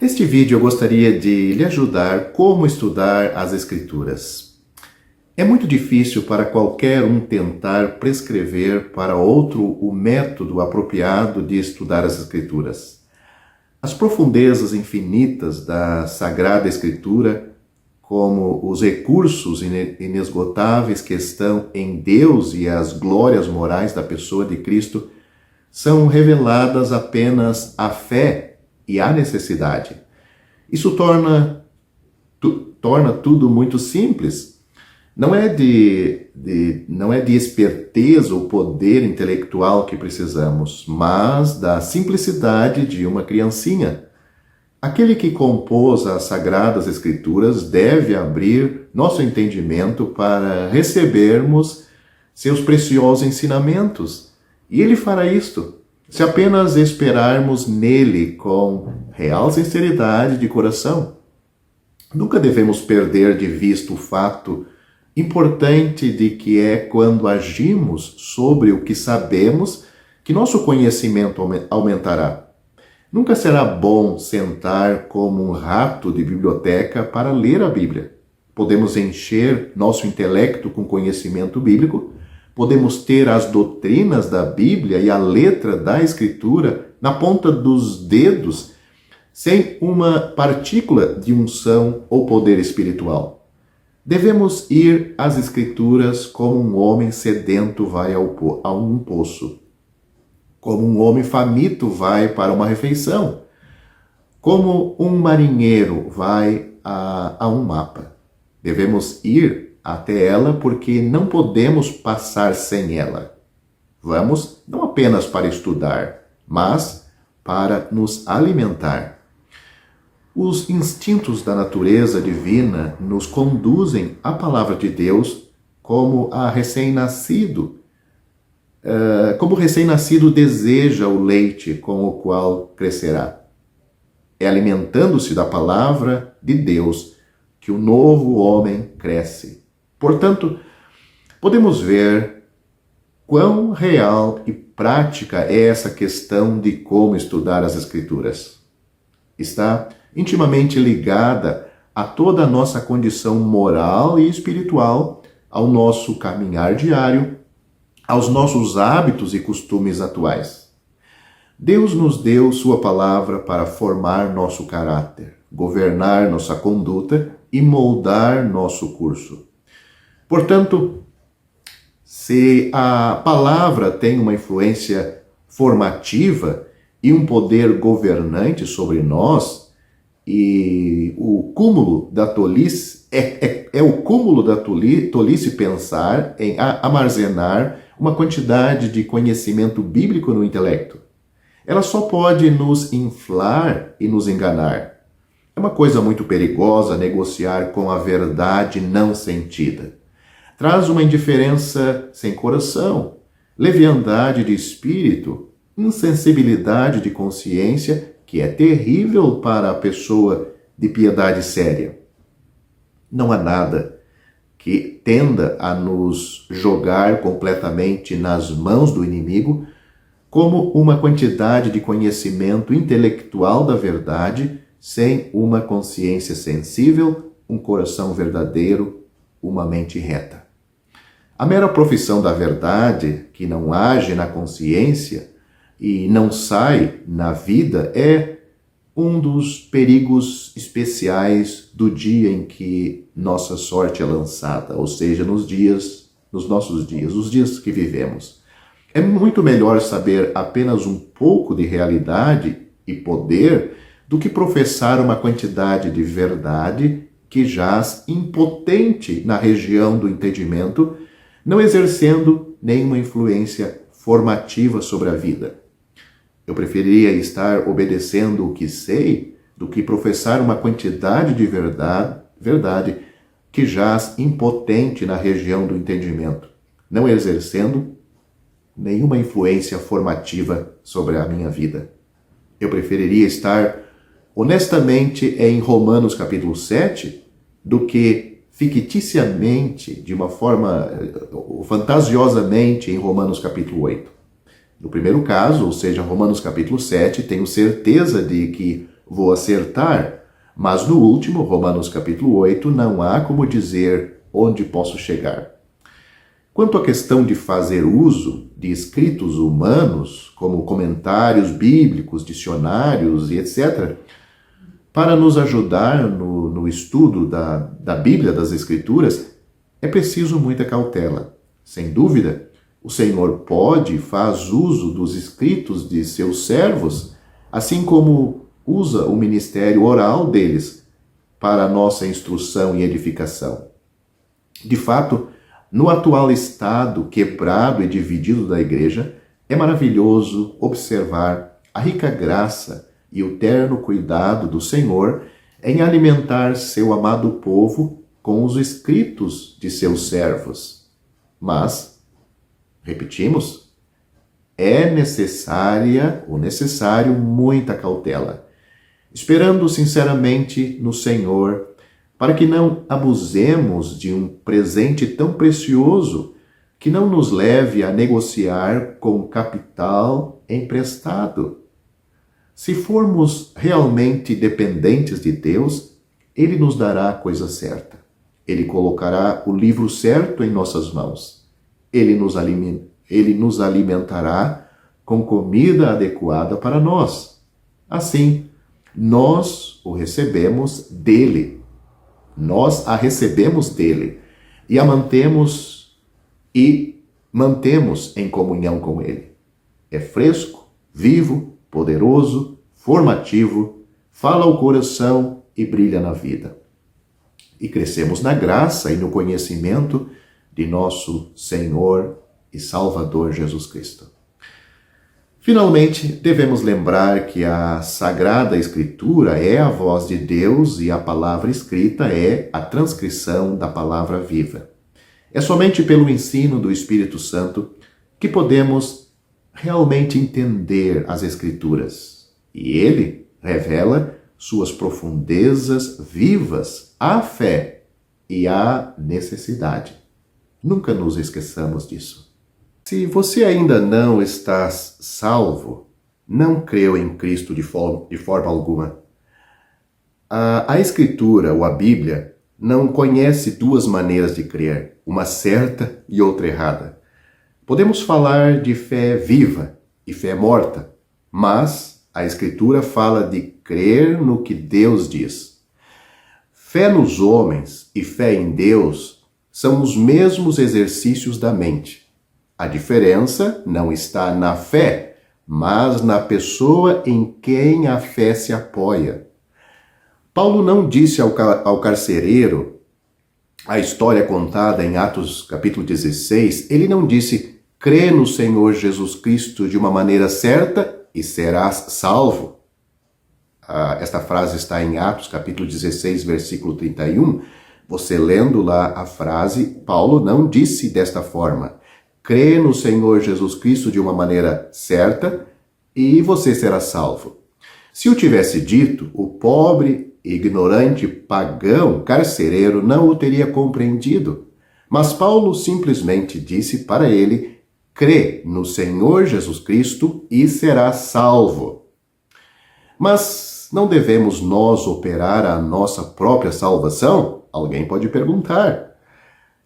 Neste vídeo eu gostaria de lhe ajudar como estudar as Escrituras. É muito difícil para qualquer um tentar prescrever para outro o método apropriado de estudar as Escrituras. As profundezas infinitas da Sagrada Escritura, como os recursos inesgotáveis que estão em Deus e as glórias morais da pessoa de Cristo, são reveladas apenas à fé e à necessidade. Isso torna tudo muito simples. Não é de esperteza ou poder intelectual que precisamos, mas da simplicidade de uma criancinha. Aquele que compôs as Sagradas Escrituras deve abrir nosso entendimento para recebermos seus preciosos ensinamentos. E ele fará isto se apenas esperarmos nele com real sinceridade de coração. Nunca devemos perder de vista o fato importante de que é quando agimos sobre o que sabemos que nosso conhecimento aumentará. Nunca será bom sentar como um rato de biblioteca para ler a Bíblia. Podemos encher nosso intelecto com conhecimento bíblico, podemos ter as doutrinas da Bíblia e a letra da Escritura na ponta dos dedos, sem uma partícula de unção ou poder espiritual. Devemos ir às Escrituras como um homem sedento vai a um poço, como um homem faminto vai para uma refeição, como um marinheiro vai a um mapa. Devemos ir até ela porque não podemos passar sem ela. Vamos não apenas para estudar, mas para nos alimentar. Os instintos da natureza divina nos conduzem à palavra de Deus como o recém-nascido deseja o leite com o qual crescerá. É alimentando-se da palavra de Deus que o novo homem cresce. Portanto, podemos ver quão real e prática é essa questão de como estudar as Escrituras. Está intimamente ligada a toda a nossa condição moral e espiritual, ao nosso caminhar diário, aos nossos hábitos e costumes atuais. Deus nos deu sua palavra para formar nosso caráter, governar nossa conduta e moldar nosso curso. Portanto, se a palavra tem uma influência formativa e um poder governante sobre nós, e o cúmulo da tolice é o cúmulo da tolice pensar em armazenar uma quantidade de conhecimento bíblico no intelecto. Ela só pode nos inflar e nos enganar. É uma coisa muito perigosa negociar com a verdade não sentida. Traz uma indiferença sem coração, leviandade de espírito, insensibilidade de consciência, que é terrível para a pessoa de piedade séria. Não há nada que tenda a nos jogar completamente nas mãos do inimigo como uma quantidade de conhecimento intelectual da verdade sem uma consciência sensível, um coração verdadeiro, uma mente reta. A mera profissão da verdade, que não age na consciência e não sai na vida, é um dos perigos especiais do dia em que nossa sorte é lançada, ou seja, nos nossos dias, os dias que vivemos. É muito melhor saber apenas um pouco de realidade e poder do que professar uma quantidade de verdade que jaz impotente na região do entendimento, não exercendo nenhuma influência formativa sobre a vida. Eu preferiria estar obedecendo o que sei do que professar uma quantidade de verdade que jaz impotente na região do entendimento, não exercendo nenhuma influência formativa sobre a minha vida. Eu preferiria estar honestamente em Romanos capítulo 7 do que ficticiamente, de uma forma fantasiosamente, em Romanos capítulo 8. No primeiro caso, ou seja, Romanos capítulo 7, tenho certeza de que vou acertar. Mas no último, Romanos capítulo 8, não há como dizer onde posso chegar. Quanto à questão de fazer uso de escritos humanos, como comentários bíblicos, dicionários e etc., para nos ajudar no estudo da Bíblia, das Escrituras, é preciso muita cautela. Sem dúvida, o Senhor pode e faz uso dos escritos de seus servos, assim como usa o ministério oral deles para a nossa instrução e edificação. De fato, no atual estado quebrado e dividido da igreja, é maravilhoso observar a rica graça e o terno cuidado do Senhor em alimentar seu amado povo com os escritos de seus servos. Mas, repetimos, é necessário muita cautela, esperando sinceramente no Senhor, para que não abusemos de um presente tão precioso que não nos leve a negociar com capital emprestado. Se formos realmente dependentes de Deus, Ele nos dará a coisa certa. Ele colocará o livro certo em nossas mãos. Ele nos alimentará com comida adequada para nós. Assim, nós o recebemos dele. Nós a recebemos dele e a mantemos em comunhão com ele. É fresco, vivo, poderoso, formativo, fala ao coração e brilha na vida. E crescemos na graça e no conhecimento de nosso Senhor e Salvador Jesus Cristo. Finalmente, devemos lembrar que a Sagrada Escritura é a voz de Deus e a palavra escrita é a transcrição da palavra viva. É somente pelo ensino do Espírito Santo que podemos realmente entender as Escrituras. E ele revela suas profundezas vivas à fé e à necessidade. Nunca nos esqueçamos disso. Se você ainda não está salvo, não creu em Cristo de forma alguma. A Escritura, ou a Bíblia, não conhece duas maneiras de crer, uma certa e outra errada. Podemos falar de fé viva e fé morta, mas a Escritura fala de crer no que Deus diz. Fé nos homens e fé em Deus são os mesmos exercícios da mente. A diferença não está na fé, mas na pessoa em quem a fé se apoia. Paulo não disse ao carcereiro, a história contada em Atos capítulo 16, ele não disse, crê no Senhor Jesus Cristo de uma maneira certa e serás salvo. Esta frase está em Atos capítulo 16, versículo 31. Você lendo lá a frase, Paulo não disse desta forma. Crê no Senhor Jesus Cristo de uma maneira certa e você será salvo. Se o tivesse dito, o pobre, ignorante, pagão, carcereiro não o teria compreendido. Mas Paulo simplesmente disse para ele, crê no Senhor Jesus Cristo e será salvo. Mas não devemos nós operar a nossa própria salvação? Alguém pode perguntar.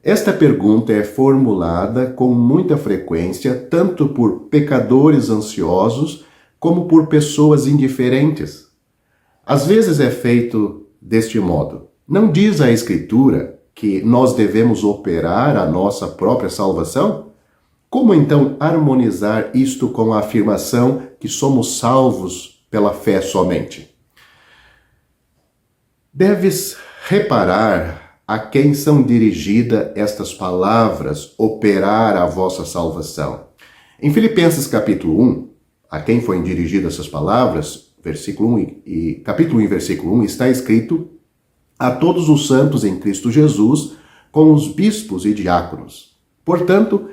Esta pergunta é formulada com muita frequência tanto por pecadores ansiosos como por pessoas indiferentes. Às vezes é feito deste modo. Não diz a Escritura que nós devemos operar a nossa própria salvação? Como então harmonizar isto com a afirmação que somos salvos pela fé somente? Deves reparar a quem são dirigidas estas palavras, operar a vossa salvação. Em Filipenses capítulo 1, a quem foram dirigidas essas palavras, capítulo 1 versículo 1, está escrito a todos os santos em Cristo Jesus, com os bispos e diáconos. Portanto,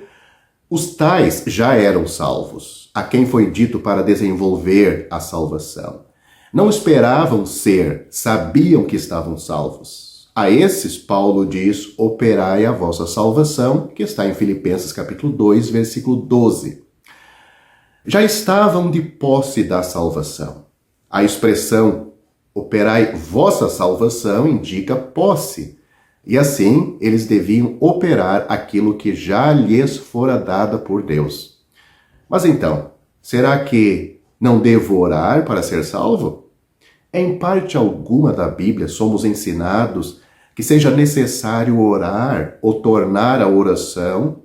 os tais já eram salvos, a quem foi dito para desenvolver a salvação. Não esperavam ser, sabiam que estavam salvos. A esses, Paulo diz, operai a vossa salvação, que está em Filipenses capítulo 2, versículo 12. Já estavam de posse da salvação. A expressão Operai vossa salvação indica posse. E assim, eles deviam operar aquilo que já lhes fora dada por Deus. Mas então, será que não devo orar para ser salvo? Em parte alguma da Bíblia somos ensinados que seja necessário orar ou tornar a oração,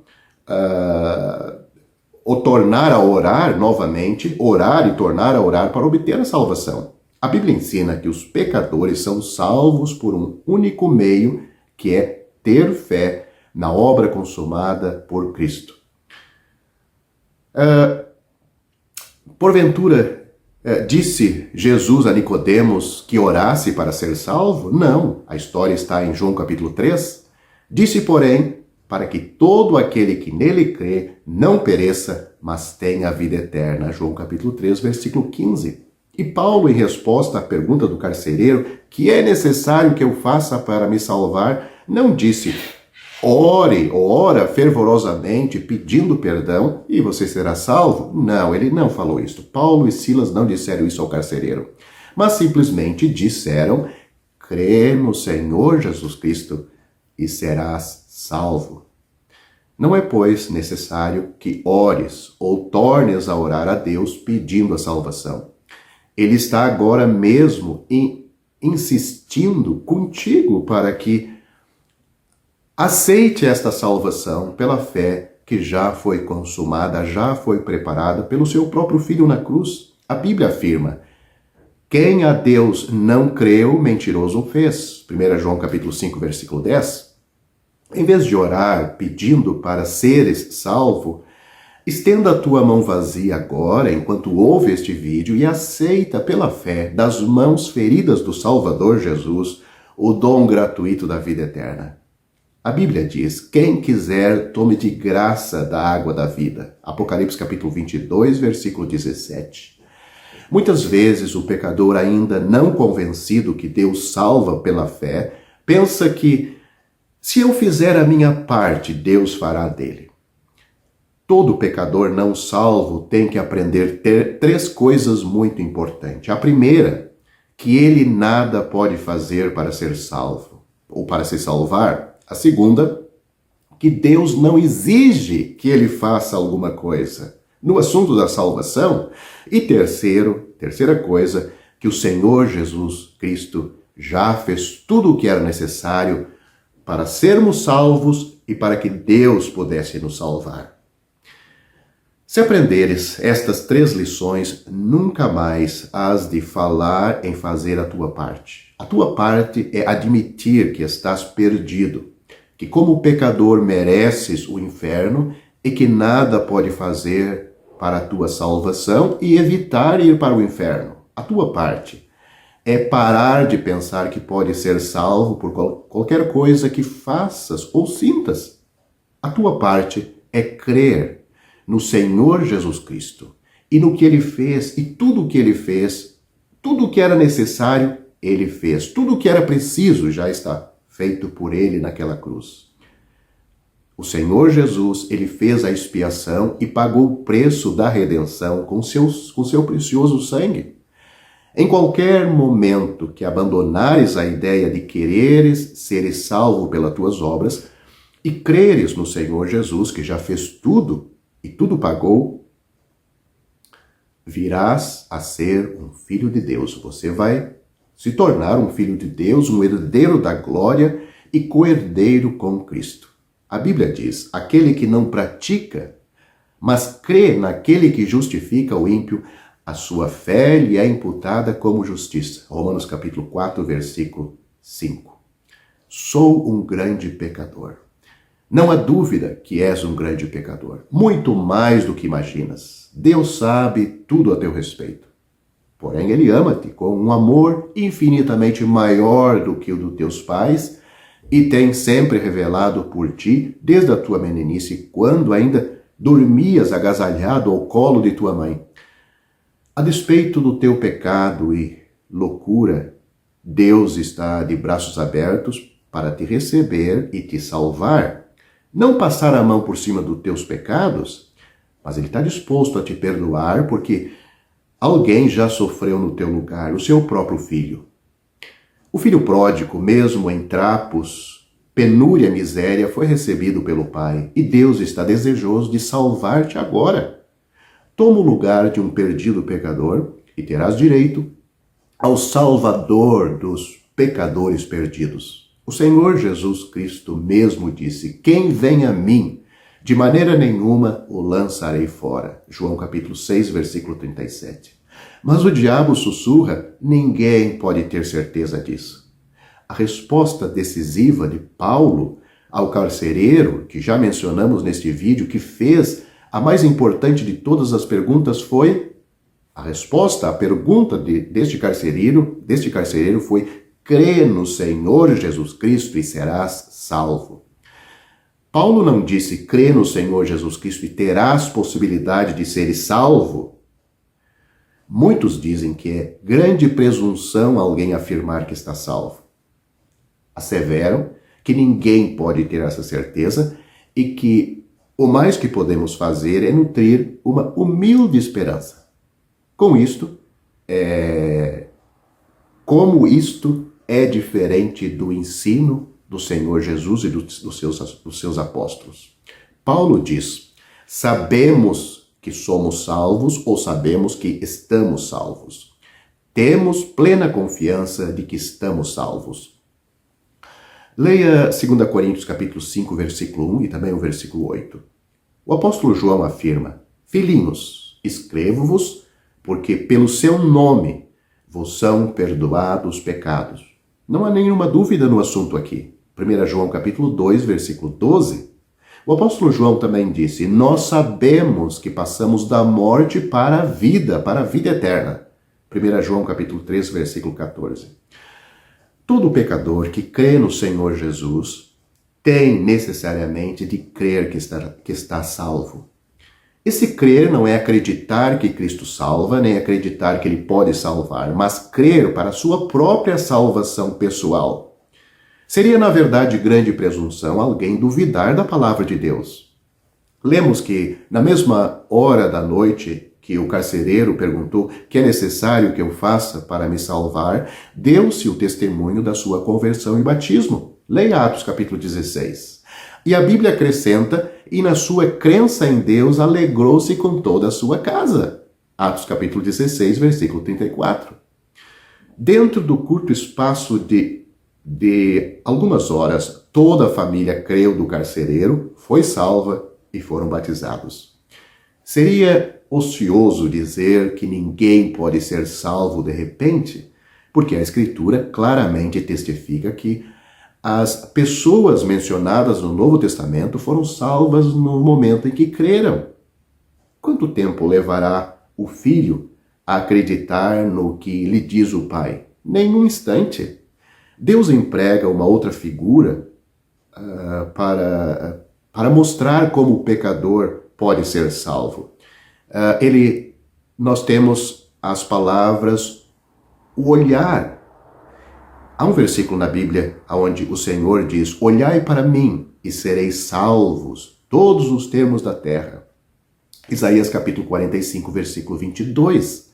ou tornar a orar novamente, orar e tornar a orar para obter a salvação. A Bíblia ensina que os pecadores são salvos por um único meio, que é ter fé na obra consumada por Cristo. Porventura, disse Jesus a Nicodemos que orasse para ser salvo? Não, a história está em João capítulo 3. Disse, porém, para que todo aquele que nele crê não pereça, mas tenha a vida eterna. João capítulo 3, versículo 15. E Paulo, em resposta à pergunta do carcereiro, que é necessário que eu faça para me salvar, não disse, ore ou ora fervorosamente pedindo perdão e você será salvo. Não, ele não falou isso. Paulo e Silas não disseram isso ao carcereiro, mas simplesmente disseram, crê no Senhor Jesus Cristo e serás salvo. Não é, pois, necessário que ores ou tornes a orar a Deus pedindo a salvação. Ele está agora mesmo insistindo contigo para que aceite esta salvação pela fé que já foi consumada, já foi preparada pelo seu próprio Filho na cruz. A Bíblia afirma, quem a Deus não creu, mentiroso fez. 1 João capítulo 5, versículo 10. Em vez de orar pedindo para seres salvo, estenda a tua mão vazia agora, enquanto ouve este vídeo, e aceita pela fé, das mãos feridas do Salvador Jesus, o dom gratuito da vida eterna. A Bíblia diz, quem quiser, tome de graça da água da vida. Apocalipse capítulo 22, versículo 17. Muitas vezes o pecador, ainda não convencido que Deus salva pela fé, pensa que se eu fizer a minha parte, Deus fará dele. Todo pecador não salvo tem que aprender três coisas muito importantes. A primeira, que ele nada pode fazer para ser salvo, ou para se salvar. A segunda, que Deus não exige que ele faça alguma coisa no assunto da salvação. E terceira coisa, que o Senhor Jesus Cristo já fez tudo o que era necessário para sermos salvos e para que Deus pudesse nos salvar. Se aprenderes estas 3 lições, nunca mais has de falar em fazer a tua parte. A tua parte é admitir que estás perdido, que como pecador mereces o inferno e que nada pode fazer para a tua salvação e evitar ir para o inferno. A tua parte é parar de pensar que pode ser salvo por qualquer coisa que faças ou sintas. A tua parte é crer no Senhor Jesus Cristo e no que Ele fez, e tudo o que Ele fez, tudo o que era necessário, Ele fez. Tudo o que era preciso já está feito por Ele naquela cruz. O Senhor Jesus, Ele fez a expiação e pagou o preço da redenção com seu precioso sangue. Em qualquer momento que abandonares a ideia de quereres seres salvo pelas tuas obras e creres no Senhor Jesus, que já fez tudo e tudo pagou, virás a ser um filho de Deus. Você vai se tornar um filho de Deus, um herdeiro da glória e co-herdeiro com Cristo. A Bíblia diz, aquele que não pratica, mas crê naquele que justifica o ímpio, a sua fé lhe é imputada como justiça. Romanos capítulo 4, versículo 5. Sou um grande pecador. Não há dúvida que és um grande pecador, muito mais do que imaginas. Deus sabe tudo a teu respeito. Porém, Ele ama-te com um amor infinitamente maior do que o dos teus pais e tem sempre revelado por ti, desde a tua meninice, quando ainda dormias agasalhado ao colo de tua mãe. A despeito do teu pecado e loucura, Deus está de braços abertos para te receber e te salvar. Não passar a mão por cima dos teus pecados, mas Ele está disposto a te perdoar porque alguém já sofreu no teu lugar, o seu próprio filho. O filho pródigo, mesmo em trapos, penúria e miséria, foi recebido pelo Pai, e Deus está desejoso de salvar-te agora. Toma o lugar de um perdido pecador e terás direito ao Salvador dos pecadores perdidos. O Senhor Jesus Cristo mesmo disse: quem vem a mim, de maneira nenhuma o lançarei fora. João capítulo 6, versículo 37. Mas o diabo sussurra: ninguém pode ter certeza disso. A resposta decisiva de Paulo ao carcereiro, que já mencionamos neste vídeo, que fez a mais importante de todas as perguntas, foi... A resposta à pergunta deste carcereiro foi: crê no Senhor Jesus Cristo e serás salvo. Paulo não disse: crê no Senhor Jesus Cristo e terás possibilidade de seres salvo. Muitos dizem que é grande presunção alguém afirmar que está salvo. Asseveram que ninguém pode ter essa certeza e que o mais que podemos fazer é nutrir uma humilde esperança. Como isto é diferente do ensino do Senhor Jesus e dos seus apóstolos. Paulo diz: sabemos que somos salvos ou sabemos que estamos salvos. Temos plena confiança de que estamos salvos. Leia 2 Coríntios capítulo 5, versículo 1 e também o versículo 8. O apóstolo João afirma: filhinhos, escrevo-vos porque pelo seu nome vos são perdoados os pecados. Não há nenhuma dúvida no assunto aqui. 1 João capítulo 2, versículo 12. O apóstolo João também disse: nós sabemos que passamos da morte para a vida eterna. 1 João capítulo 3, versículo 14. Todo pecador que crê no Senhor Jesus tem necessariamente de crer que está salvo. Esse crer não é acreditar que Cristo salva, nem acreditar que Ele pode salvar, mas crer para a sua própria salvação pessoal. Seria, na verdade, grande presunção alguém duvidar da palavra de Deus. Lemos que, na mesma hora da noite que o carcereiro perguntou: que é necessário que eu faça para me salvar, deu-se o testemunho da sua conversão e batismo. Leia Atos capítulo 16. E a Bíblia acrescenta: e na sua crença em Deus alegrou-se com toda a sua casa. Atos capítulo 16, versículo 34. Dentro do curto espaço de algumas horas, toda a família creu do carcereiro, foi salva e foram batizados. Seria ocioso dizer que ninguém pode ser salvo de repente, porque a Escritura claramente testifica que as pessoas mencionadas no Novo Testamento foram salvas no momento em que creram. Quanto tempo levará o filho a acreditar no que lhe diz o pai? Nenhum instante. Deus emprega uma outra figura para mostrar como o pecador pode ser salvo. Nós temos as palavras, o olhar. Há um versículo na Bíblia onde o Senhor diz: olhai para mim e sereis salvos, todos os termos da terra. Isaías capítulo 45, versículo 22.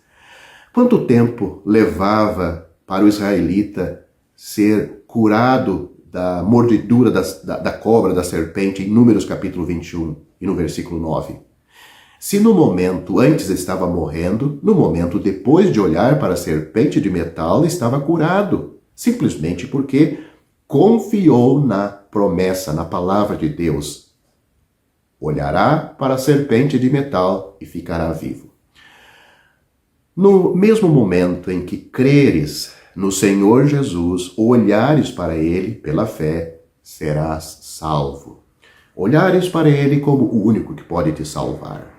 Quanto tempo levava para o israelita ser curado da mordidura da cobra, da serpente, em Números capítulo 21 e no versículo 9? Se no momento antes estava morrendo, no momento depois de olhar para a serpente de metal estava curado, simplesmente porque confiou na promessa, na palavra de Deus. Olhará para a serpente de metal e ficará vivo. No mesmo momento em que creres no Senhor Jesus, olhares para Ele pela fé, serás salvo. Olhares para Ele como o único que pode te salvar.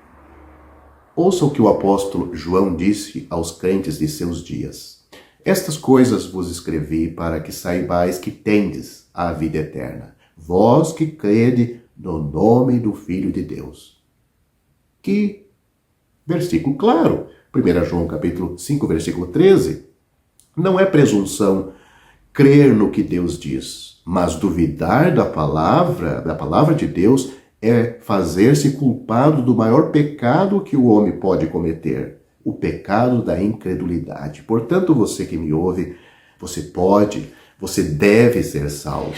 Ouça o que o apóstolo João disse aos crentes de seus dias: estas coisas vos escrevi para que saibais que tendes a vida eterna, vós que crede no nome do Filho de Deus. Que versículo claro! 1 João capítulo 5, versículo 13. Não é presunção crer no que Deus diz, mas duvidar da palavra de Deus é fazer-se culpado do maior pecado que o homem pode cometer, o pecado da incredulidade. Portanto, você que me ouve, Você pode, você deve ser salvo.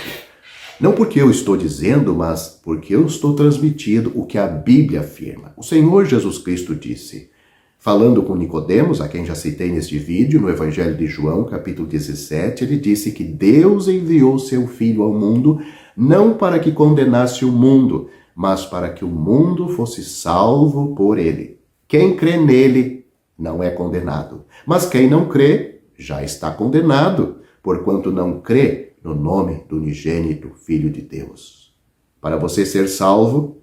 Não porque eu estou dizendo, mas porque eu estou transmitindo o que a Bíblia afirma. O Senhor Jesus Cristo disse, falando com Nicodemos, a quem já citei neste vídeo, no Evangelho de João, capítulo 17, ele disse que Deus enviou seu Filho ao mundo não para que condenasse o mundo, mas para que o mundo fosse salvo por ele. Quem crê nele não é condenado, mas quem não crê já está condenado, porquanto não crê no nome do unigênito Filho de Deus. Para você ser salvo,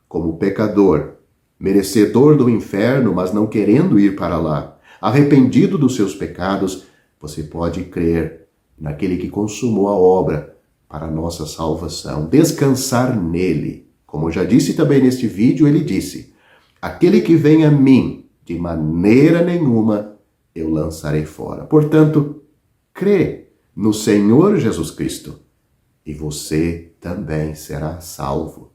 como pecador, merecedor do inferno, mas não querendo ir para lá, arrependido dos seus pecados, você pode crer naquele que consumou a obra para a nossa salvação, descansar nele. Como eu já disse também neste vídeo, ele disse, aquele que vem a mim, de maneira nenhuma eu lançarei fora. Portanto, crê no Senhor Jesus Cristo e você também será salvo.